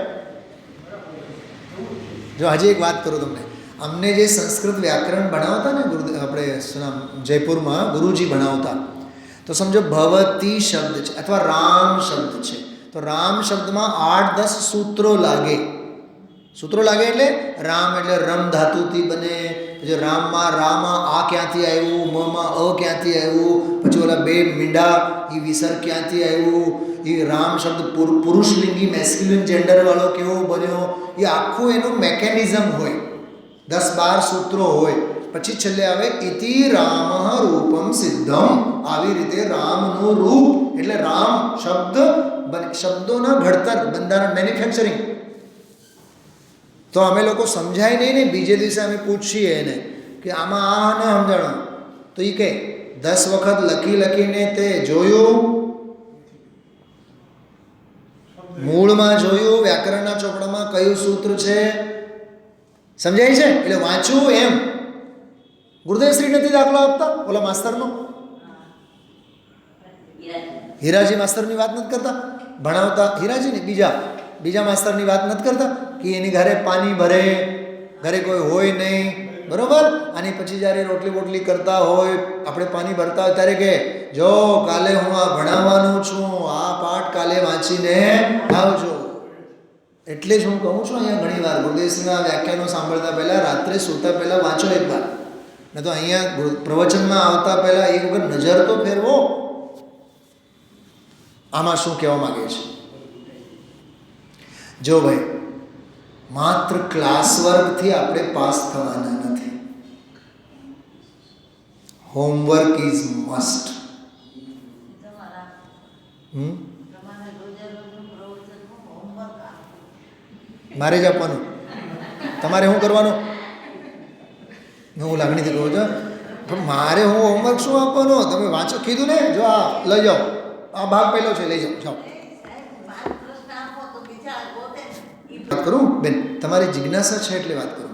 જો હજી એક વાત કરું તમને. અમને જે સંસ્કૃત વ્યાકરણ ભણાવતા ને આપણે જયપુરમાં ગુરુજી ભણાવતા, તો સમજો ભવતી શબ્દ છે અથવા રામ શબ્દ છે, તો રામ શબ્દમાં 8-10 સૂત્રો લાગે. સૂત્રો લાગે એટલે રામ એટલે રમ ધાતુથી બને. પછી રામમાં રામાં આ ક્યાંથી આવ્યું, મમાં અ ક્યાંથી આવ્યું, પછી ઓલા 2 મીંડા એ વિસર્ગ ક્યાંથી આવ્યું, એ રામ શબ્દ પુરુષલિંગી મેસ્ક્યુલિન જેન્ડરવાળો કેવો બન્યો, એ આખું એનું મેકેનિઝમ હોય. 10-12 સૂત્રો હોય. પછી છેલ્લે આવે ઇતિ રામ રૂપમ સિદ્ધમ. આવી રીતે રામનું રૂપ એટલે રામ શબ્દ, શબ્દોના ઘડતર, બંધારણ, મેન્યુફેક્ચરિંગ. તો અમે લોકો સમજાય નહીં ને, બીજે દિવસે અમે પૂછીએ એને કે આમાં આ ને સમજાણો, તો એ કહે 10 વખત લખીને તે જોયું, મૂળમાં જોયું, વ્યાકરણના ચોપડામાં કયું સૂત્ર છે, સમજાય છે એટલે વાંચવું એમ. ગુરુદેવશ્રી નથી દાખલો આપતા ઓલા માસ્તરનો? હીરાજી માસ્તરની વાત નથી કરતા ભણાવતા? હીરાજી ને બીજા માસ્તરની વાત નથી કરતા કે એની ઘરે પાણી ભરે, ઘરે કોઈ હોય નહીં, બરોબર? અને પછી જ્યારે રોટલી બોટલી કરતા હોય, આપણે પાણી ભરતા હોય ત્યારે કે જો કાલે હું આ ભણાવવાનું છું, આ પાઠ કાલે વાંચીને આવજો. એટલે જ હું કહું છું અહીંયા ઘણી વાર ગુરુદેવશ્રીના વ્યાખ્યાનો સાંભળતા પહેલાં રાત્રે સૂતા પહેલાં વાંચો એકવાર, ને તો અહીંયા પ્રવચનમાં આવતા પહેલાં એક વખત નજર તો ફેરવો આમાં શું કહેવા માગે છે. જો ભાઈ, માત્ર ક્લાસ વર્કથી આપણે પાસ થવાના નથી. Homework is must. મારે જ આપવાનું, તમારે શું કરવાનું? હું લાગણીથી કહું છું પણ મારે હું હોમવર્ક શું આપવાનો? તમે વાંચો કીધું ને, જો આ લઈ જાઓ, આ ભાગ પહેલો છે, લઈ જાઓ. જાઓ વાત કરું બેન, તમારી જિજ્ઞાસા છે એટલે વાત કરું.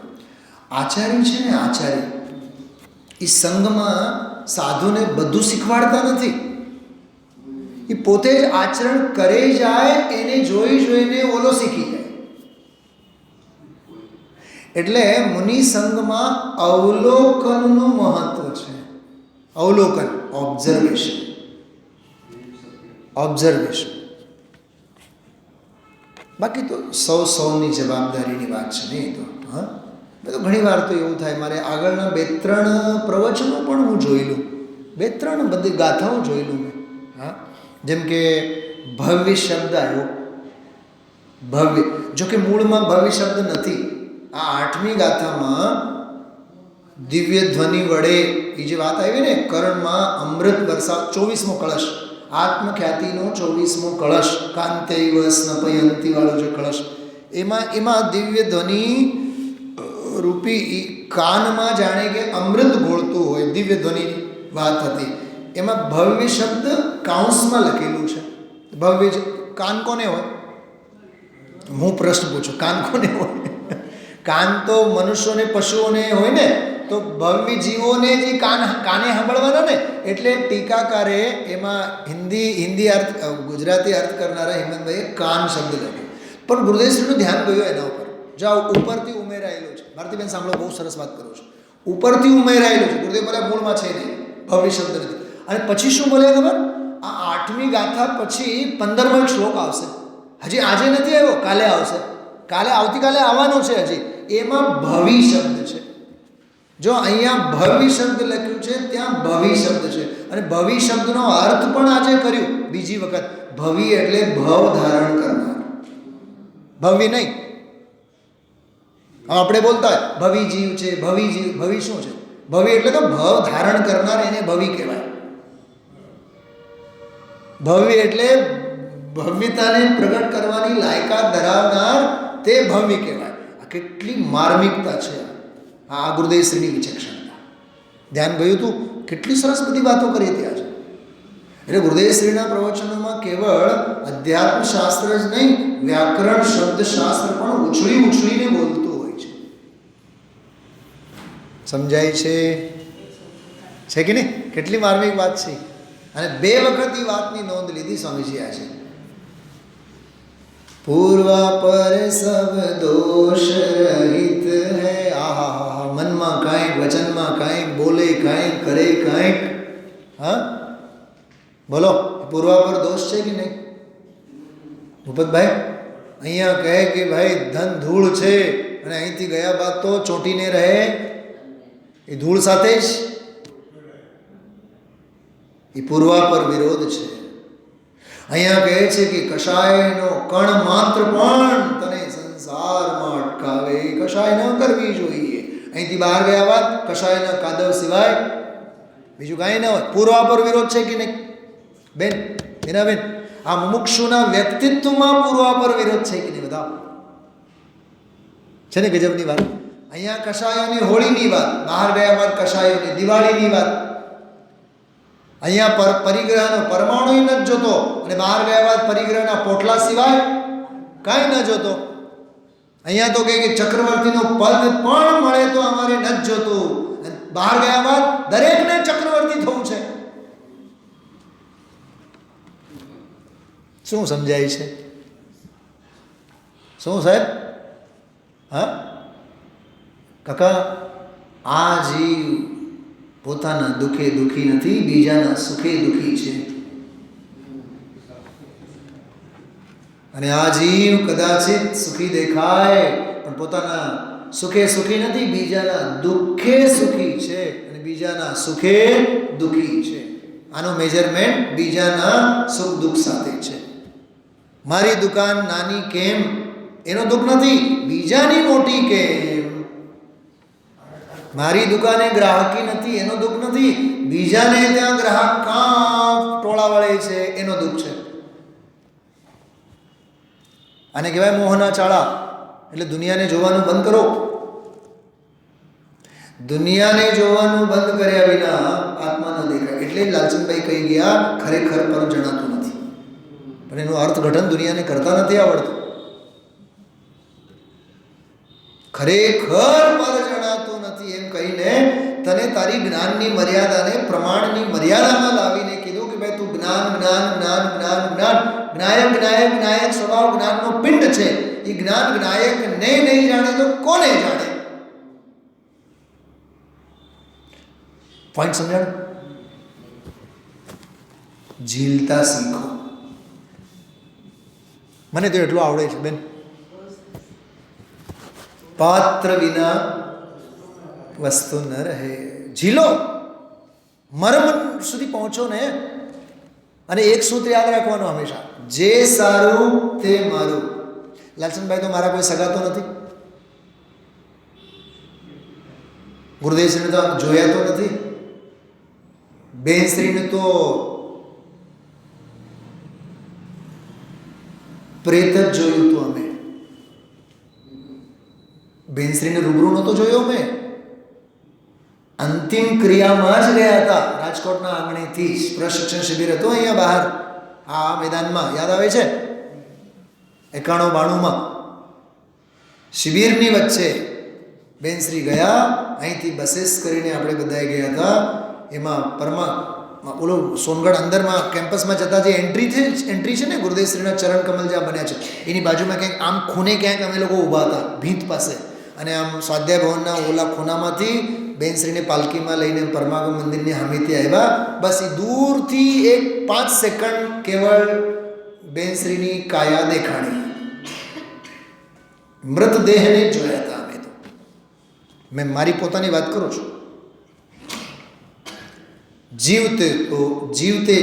આચાર્ય છે ને, આચાર્ય એ સંઘમાં સાધુને બધું શીખવાડતા નથી. એ પોતે જ આચરણ કરે જાય, એને જોઈને ઓલો શીખી જાય. એટલે મુનિ સંઘમાં અવલોકનનું મહત્વ છે. અવલોકન, ઓબ્ઝર્વેશન. બાકી તો સૌની જવાબદારીની વાત છે નહીં તો. હા, મેં તો ઘણી વાર તો એવું થાય, મારે આગળના 2-3 પ્રવચનો પણ હું જોઈ લઉં, 2-3 બધી ગાથાઓ જોઈ લઉં મેં. હા, જેમ કે ભવ્ય શબ્દ આવ્યો, ભવ્ય, જો કે મૂળમાં ભવ્ય શબ્દ નથી. આ 8મી ગાથામાં દિવ્ય ધ્વનિ વડે એ જે વાત આવી ને, કર્ણમાં અમૃત વરસાદ, 24મો કળશ, આત્મખ્યાતિનો 24મો કળશ, કાંતૈવ સ્નપયંતી વાળો જે કળશ, એમાં દિવ્ય ધ્વનિ રૂપી કાનમાં જાણે કે અમૃત ઘોળતું હોય, દિવ્ય ધ્વનિની વાત હતી. એમાં ભવ્ય શબ્દ કાઉન્સમાં લખેલું છે. ભવ્ય કાન કોને હોય? હું પ્રશ્ન પૂછું, કાન કોને હોય? કાન તો મનુષ્યોને પશુઓને હોય ને, તો ભવ્ય જીવોને જે કાને સાંભળવાના ને, એટલે ટીકાકારે એમાં હિન્દી અર્થ, ગુજરાતી અર્થ કરનારા હિંમતભાઈએ કાન શબ્દ લખ્યો, પણ ગુરુદેવશ્રીનું ધ્યાન ગયું એના ઉપર. જાઓ, ઉપરથી ઉમેરાયેલું છે. ભારતીબેન સાંભળો, બહુ સરસ વાત કરું છું. ઉપરથી ઉમેરાયેલું છે. ગુરુદેવ બોલે મૂળમાં છે નહીં, ભવ્ય શબ્દ નથી. અને પછી શું બોલે ખબર? આ 8મી ગાથા પછી 15મો શ્લોક આવશે. હજી આજે નથી આવ્યો, કાલે આવશે, આવતીકાલે આવવાનો છે. હજી એમાં ભવિ શબ્દ છે. જો અહીંયા ભવ્ય શબ્દ લખ્યું છે, ત્યાં ભવિ શબ્દ છે. અને ભવિ શબ્દનો અર્થ પણ આજે કર્યું બીજી વખત. ભવિ એટલે ભવ ધારણ કરનાર, ભવ્ય નહીં. આપણે બોલતા હોય ભવિ જીવ છે, ભવિ જીવ. ભવિ શું છે? ભવિ એટલે તો ભવ ધારણ કરનાર, એને ભવિ કહેવાય. ભવ્ય એટલે ભવ્યતાને પ્રગટ કરવાની લાયકાત ધરાવનાર, તે ભવ્ય કહેવાય. આ કેટલી માર્મિકતા છે આ ગુરુદેવશ્રીની વિચક્ષણતા. ધ્યાન ગયું હતું, કેટલી સરસ બધી વાતો કરી હતી આજે. એટલે ગુરુદેવશ્રીના પ્રવચનોમાં કેવળ અધ્યાત્મ શાસ્ત્ર જ નહીં, વ્યાકરણ શબ્દશાસ્ત્ર પણ ઉછળીને બોલતું હોય છે. સમજાય છે કે નહીં? કેટલી માર્મિક વાત છે. અને 2 વખત એ વાતની નોંધ લીધી સ્વામીજી આજે. પૂર્વા પર સબ દોષ રહિત હૈ. આહા, મનમાં કાંઈક, વચનમાં કાંઈક, બોલે કાંઈક, કરે કાંઈક. હા, બોલો, પૂર્વા પર દોષ છે કે નહીં? ભૂપતભાઈ અહીંયા કહે કે ભાઈ ધન ધૂળ છે, અને અહીંથી ગયા બાદ તો ચોંટીને રહે એ ધૂળ સાથે જ. એ પૂર્વા પર વિરોધ છે. અહીંયા કહે છે કે કશાયનો કણ માત્ર પણ તને સંસારમાં અટકાવે, કશાય ન કરવી જોઈએ. અહીંથી બહાર ગયા બાદ કશાયના કાદવ સિવાય બીજું કાંઈ ન હોય. પૂર્વા પર વિરોધ છે કે નહીં બેન? બેન, આ મુમુક્ષુના વ્યક્તિત્વમાં પૂર્વા પર વિરોધ છે કે નહીં? બતાવો. છે ને ગજબની વાત. અહીંયા કશાયોની હોળીની વાત, બહાર ગયા બાદ કશાયોની દિવાળીની વાત. અહીંયા પરિગ્રહનો પરમાણુ નથી જોતો, અને બહાર ગયા બાદ પરિગ્રહના પોટલા સિવાય કાંઈ ન જોતો. અહીંયા તો કહે કે ચક્રવર્તીનો પદ પણ મળે તો અમારે નથી જોતું, બહાર ગયા બાદ દરેકને ચક્રવર્તી થવું છે. શું સમજાય છે? શું સાહેબ? હા કાકા, આ જીવ પોતાના દુઃખે દુઃખી નથી, બીજાના સુખે દુઃખી છે. અને આ જીવ કદાચિત સુખી દેખાય, પણ પોતાના સુખે સુખી નથી, બીજાના દુઃખે સુખી છે, અને બીજાના સુખે દુઃખી છે. આનો મેજરમેન્ટ બીજાના સુખ દુઃખ સાથે છે. મારી દુકાન નાની કેમ એનો દુઃખ નથી, બીજાની મોટી કેમ. મારી દુકાને ગ્રાહકી નથી એનો દુઃખ નથી, બીજાને ત્યાં ગ્રાહક કાં ટોળા વળે છે એનો દુઃખ છે. આને કહેવાય મોહના ચાળા. એટલે દુનિયાને જોવાનું બંધ કરો. દુનિયાને જોવાનું બંધ કર્યા વિના આત્મા ન દેખાય. એટલે લાલચંદભાઈ કહી ગયા ખરેખર પર જણાતું નથી, પણ એનું અર્થઘટન દુનિયાને કરતા નથી આવડતું. ખરેખર પર જણાતું નથી એમ કહીને તને તારી જ્ઞાનની મર્યાદાને પ્રમાણની મર્યાદામાં લાવીને કીધું કે ભાઈ તું જ્ઞાન જ્ઞાન જ્ઞાન જ્ઞાન જ્ઞાન જ્ઞાયક જ્ઞાયક જ્ઞાયક સ્વભાવ જ્ઞાનનો પિંડ છે. એ જ્ઞાન જ્ઞાયક ને નહીં જાણે તો કોને જાણે? પોઈન્ટ સમજાણ? ઝીલતા શીખો. મને તો એટલું આવડે છે બેન, પાત્ર વિના વસ્તુ ન રહે. ઝીલો, મર્મ સુધી પહોંચો ને. અને એક સૂત્ર યાદ રાખવાનું હંમેશા, જે સારું તે મારું. લાલચંદભાઈ તો મારા કોઈ સગા તો નથી, ગુરુદેવશ્રીને તો જોયા તો નથી, બેનશ્રીને તો પ્રેત જ જોયું હતું અમે. બેનશ્રીને રૂબરૂ નહોતો જોયો મેં. અંતિમ ક્રિયામાં જ ગયા હતા. રાજકોટના આંગણેથી જ પ્રશિક્ષણ શિબિર હતું અહીંયા બહાર, આ મેદાનમાં, યાદ આવે છે? 91-92 શિબિરની વચ્ચે બેનશ્રી ગયા. અહીંથી બसेस કરીને આપણે બધાએ ગયા હતા. એમાં ઓલો સોનગઢ અંદરમાં કેમ્પસમાં જતા જે એન્ટ્રી છે ને, ગુરુદેવશ્રીના ચરણ કમલ જ્યાં બન્યા છે એની બાજુમાં ક્યાંક આમ ખૂણે ક્યાંક અમે લોકો ઊભા હતા ભીંત પાસે. અને આમ સ્વાધ્યાય ભવનના ઓલા ખૂણામાંથી બેનશ્રીને પાલકીમાં લઈને પરમાગમ મંદિરની સામેથી આવ્યા. બસ એ દૂરથી એક 5 સેકન્ડ કેવળ બેનશ્રીની કાયા દેખાણી. મૃતદેહને જોયા હતા અમે તો. મેં મારી પોતાની વાત કરું છું. જીવતે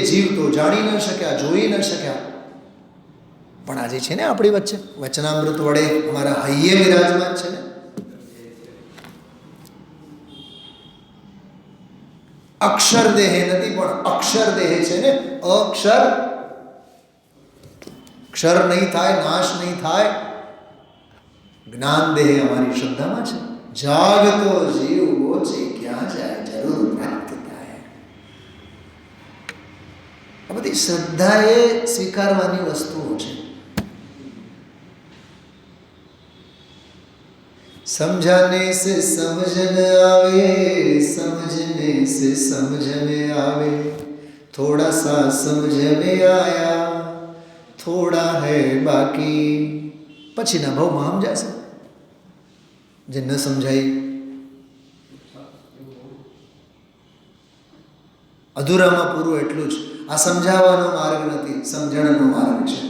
જીવતો જાણી ન શક્યા, જોઈ ન શક્યા, પણ આજે છે ને આપણી વચ્ચે વચનામૃત વડે અમારા હૈયે વિરાજમાન છે ને. અક્ષર દેહ નથી પણ અક્ષર દેહ છે ને. ક્ષર નહીં થાય, નાશ નહીં થાય. જ્ઞાન દેહ અમારી શ્રદ્ધામાં છે. જાગતો જીવ ગોચે ક્યાં જાય, જરૂર પ્રાપ્ત થાય. આ બધી શ્રદ્ધા એ સ્વીકારવાની વસ્તુઓ છે. समझाने से समझ में आवे, समझने से समझ में आवे, थोड़ा सा समझ में आया, थोड़ा है बाकी. પછીના ભાવમાં સમજાશે. જે ન સમજાય અધૂરામાં પૂરું એટલું જ. આ સમજાવવાનો માર્ગ નથી, સમજણનો માર્ગ છે.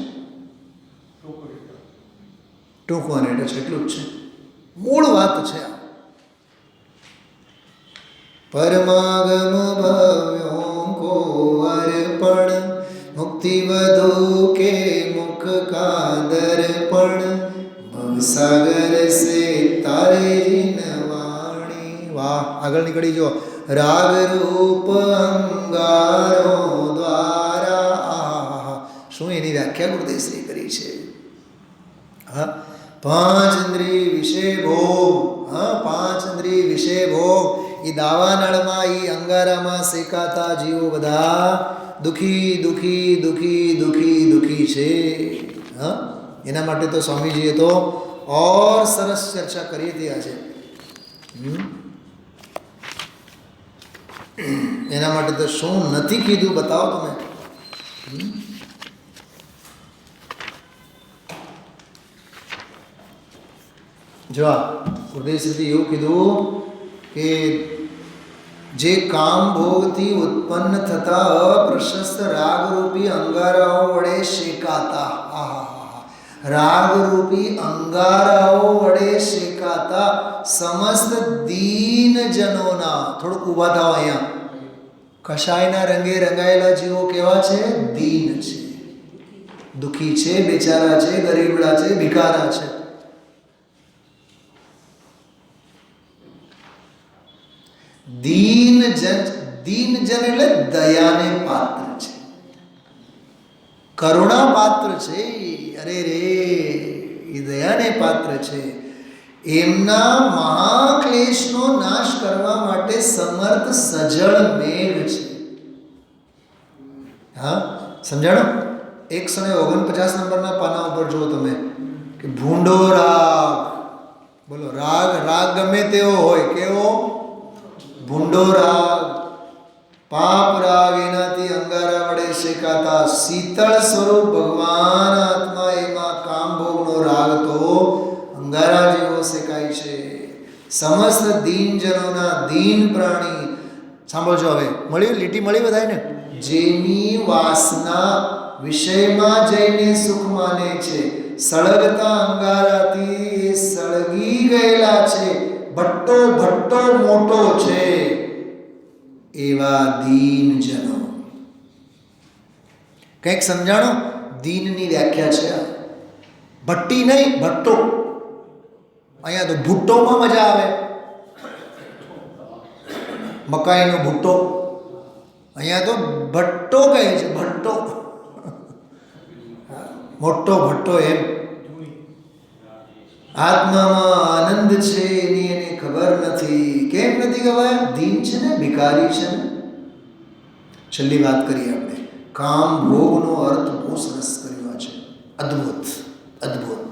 ટૂંકું અને એટલે એટલું જ છે. મૂળ વાત છે આ. પરમાગમ ભવ્યો કો અર્પણ, મુક્તિ વધુ કે મુખ કા દર્પણ, ભવસાગર સે તારે જીન વાણી. વાહ, આગળ નીકળી જો. રાગ રૂપ અંગારો દ્વારા. શું એની વ્યાખ્યા ગુરુદેવશ્રી કરી છે. હા, 5 ઇન્દ્રિય વિષય ભોગ. હા, 5 ઇન્દ્રિય વિષય ભોગ. એ દાવાનળમાં, એ અંગારામાં શેકાતા જીવો બધા દુઃખી દુઃખી દુઃખી દુઃખી દુઃખી છે. હા, એના માટે તો સ્વામીજીએ તો ઓર સરસ ચર્ચા કરી હતી આજે. એના માટે તો શું નથી કીધું બતાવો તમે. જો ગુરુદેવશ્રીથી એવું કીધું કે જે કામ ભોગથી ઉત્પન્ન થતા અપ્રશસ્ત રાગરૂપી અંગારાઓ વડે શેકાતા. રાગરૂપી અંગારાઓ વડે શેકાતા સમસ્ત દીનજનોના. થોડુંક ઊભા થાવ અહીંયા. કષાયના રંગે રંગાયેલા જીવો કેવા છે? દીન છે, દુઃખી છે, બેચારા છે, ગરીબડા છે, ભિખારા છે. દીનજન એટલે દયાને પાત્ર છે, કરુણા પાત્ર છે. અરે રે, એ દયાને પાત્ર છે. એમના મહાક્લેશનો નાશ કરવા માટે સમર્થ સજળ મેઘ છે. હા, સમજાણો? 149 નંબરના પાના ઉપર જુઓ તમે કે ભૂંડો રાગ. બોલો, રાગ ગમે તેવો હોય, કેવો? ભૂંડો રાગ, પાપ રાગ. એનાથી અંગારા વડે શેકાતા શીતળ સ્વરૂપ ભગવાન આત્મા, એમાં કામભોગનો રાગ તો અંગારા જેવો શેકાય છે. સમસ્ત દીનજનોના દીન પ્રાણી. સાંભળજો હવે, મળ્યું? લીટી મળી બધાને? જેની વાસના વિષયમાં જઈને સુખ માને છે, સળગતા અંગારાથી સળગી ગયેલા છે, ભટ્ટો ભટ્ટો મોટો છે એવા દીન જનો. કંઈક સમજાણો? દીનની વ્યાખ્યા છે ભટ્ટી નહીં, ભટ્ટો. અહીંયા તો ભુટ્ટોમાં મજા આવે, મકાઈનો ભુટ્ટો. અહીંયા તો ભટ્ટો કહે છે, ભટ્ટો. મોટો ભટ્ટો એમ. આત્મામાં આનંદ છે એની એને ખબર નથી. કેમ નથી ખબર? દીન છે ને, ભિખારી છે ને. છેલ્લી વાત કરીએ આપણે. કામ ભોગનો અર્થ બહુ સરસ કર્યો છે, અદ્ભુત અદ્ભુત.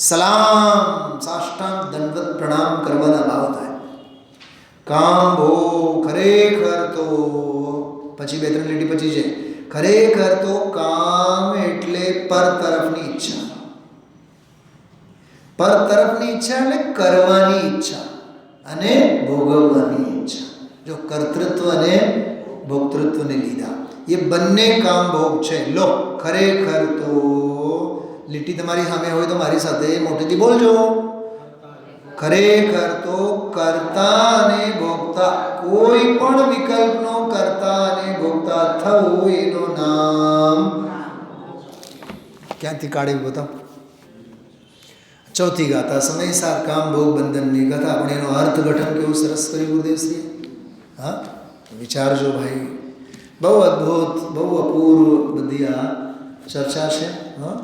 સલામ, સાષ્ટાંગ દંડવત પ્રણામ કરવાના ભાવ થાય. કામ ભોગ ખરેખર તો પછી 2-3 લીટી પછી છે. ખરેખર તો કામ એટલે પર તરફની ઈચ્છા. પર તરફની ઈચ્છા એટલે કરવાની ઈચ્છા અને ભોગવવાની ઈચ્છા. જો કર્તૃત્વ અને ભોક્તૃત્વને લીધા, એ બંને કામ ભોગ છે. લો, ખરેખર તો લીટી તમારી સામે હોય તો મારી સાથે મોટેથી બોલજો. ખરેખર તો કર્તા અને ભોગતા, કોઈ પણ વિકલ્પનો કર્તા અને ભોગતા થવું એનું નામ ક્યાંથી કાઢ્યું બતાવો? ચોથી ગાથા સમયસાર કામ ભોગ બંધનની કથા. પણ એનો અર્થઘટન કેવું સરસ કર્યું ગુરુદેવશ્રી. હા, વિચારજો ભાઈ. બહુ અદ્ભુત, બહુ અપૂર્વ બધી આ ચર્ચા છે. હા,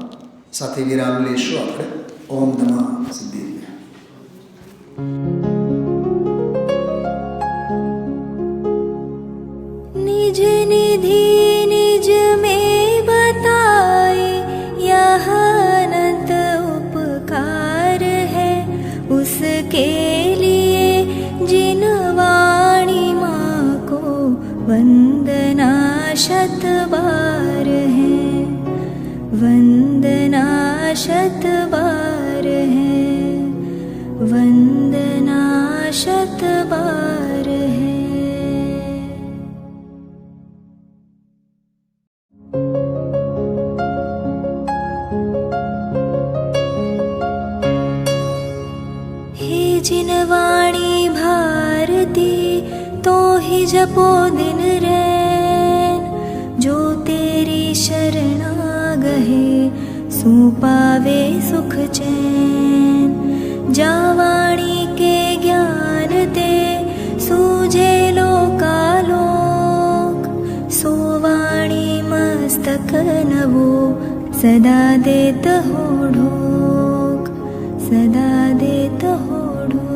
સાથે વિરામ લઈશું આપણે. ઓમ નમઃ સિદ્ધિ. निज निधि निज में बताए यह अनंत उपकार है, उसके लिए जिन वाणी माँ को वंदना शत बार है, वंदना शत बार है, वंदना शत बार है. हे जिन वाणी भारती तो ही जपो दिन रैन, जो तेरी शरणा गहे सो पावे सुख चैन. जा वाणी के ज्ञान ते सूझे लोकालोक, सो वाणी मस्तक नवो सदा देत हो ढोक, सदा देत हो ढोक.